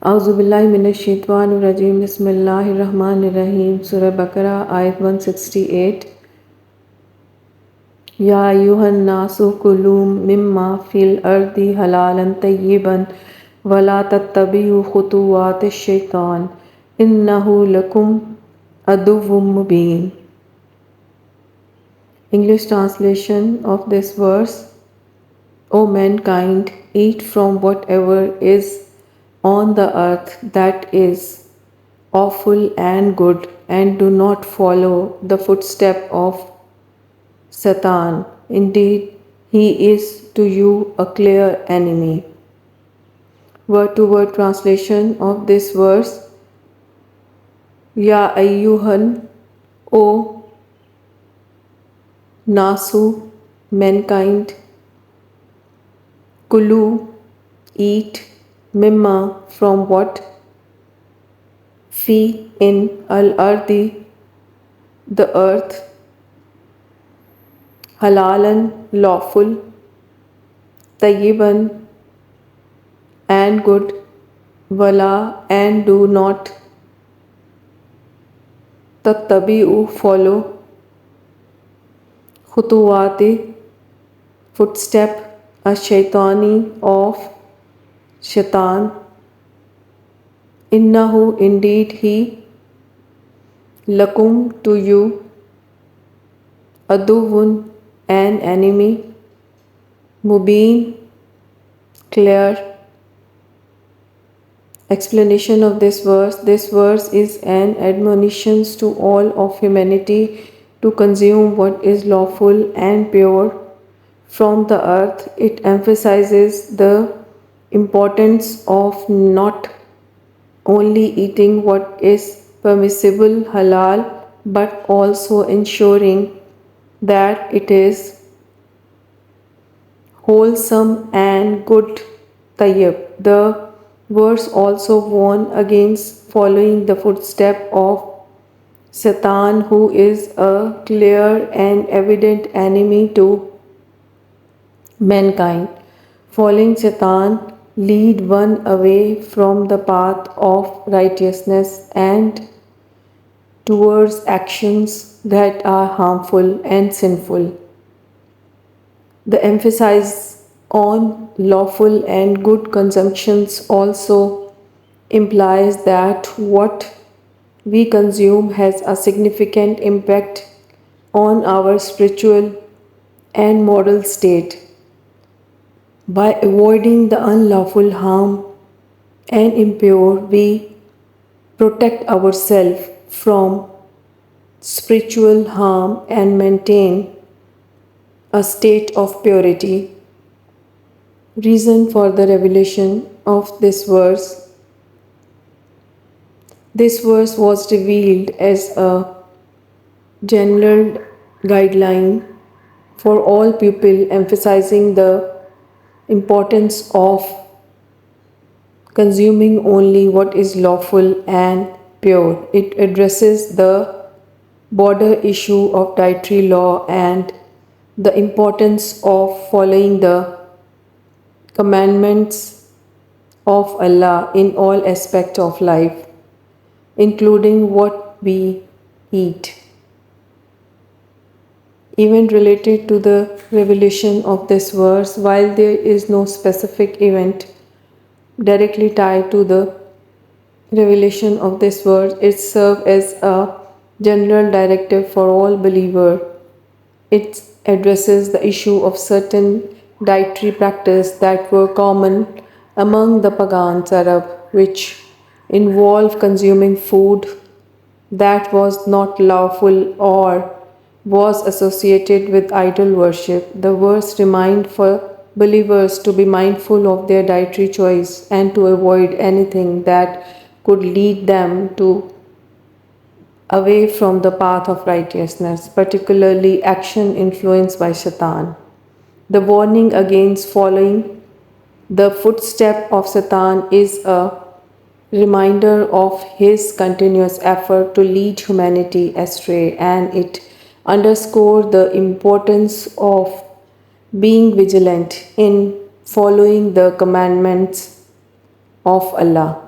Auzubillahiminash-shaytanir-rajim. Bismillahir-rahmanir-rahim. Surah Baqarah, ayat 168. Ya ayyuhan nasu kulu mimma fil ardi halalan tayyiban wa la tattabi'u khutuwatish shaitan innahu lakum aduwwum mubin. English translation of this verse: O mankind, eat from whatever is on the earth that is awful and good, and do not follow the footstep of Satan. Indeed, he is to you a clear enemy. Word to word translation of this verse: Ya ayyuhan, O nasu, mankind, kulu, eat, mimma, from what, fi, in, al ardi, the earth, halalan, lawful, tayyiban, and good, wala, and do not, tattabi'u, follow, khutuwati, footstep, ash-shaytani, of shaitan, innahu, indeed he, lakum, to you, aduwwun, an enemy, mubin, clear. Explanation of this verse: this verse is an admonition to all of humanity to consume what is lawful and pure from the earth. It emphasizes the importance of not only eating what is permissible halal, but also ensuring that it is wholesome and good tayyib. The verse also warns against following the footstep of Satan, who is a clear and evident enemy to mankind. Following Satan lead one away from the path of righteousness and towards actions that are harmful and sinful. The emphasis on lawful and good consumptions also implies that what we consume has a significant impact on our spiritual and moral state. By avoiding the unlawful, harm, and impure, we protect ourselves from spiritual harm and maintain a state of purity. Reason for the revelation of this verse: this verse was revealed as a general guideline for all people, emphasizing the importance of consuming only what is lawful and pure. It addresses the broader issue of dietary law and the importance of following the commandments of Allah in all aspects of life, including what we eat. Event related to the revelation of this verse: while there is no specific event directly tied to the revelation of this verse, it serves as a general directive for all believers. It addresses the issue of certain dietary practices that were common among the pagans Arab, which involved consuming food that was not lawful or was associated with idol worship. The verse reminds for believers to be mindful of their dietary choice and to avoid anything that could lead them to away from the path of righteousness, particularly action influenced by Satan. The warning against following the footstep of Satan is a reminder of his continuous effort to lead humanity astray, and it underscores the importance of being vigilant in following the commandments of Allah.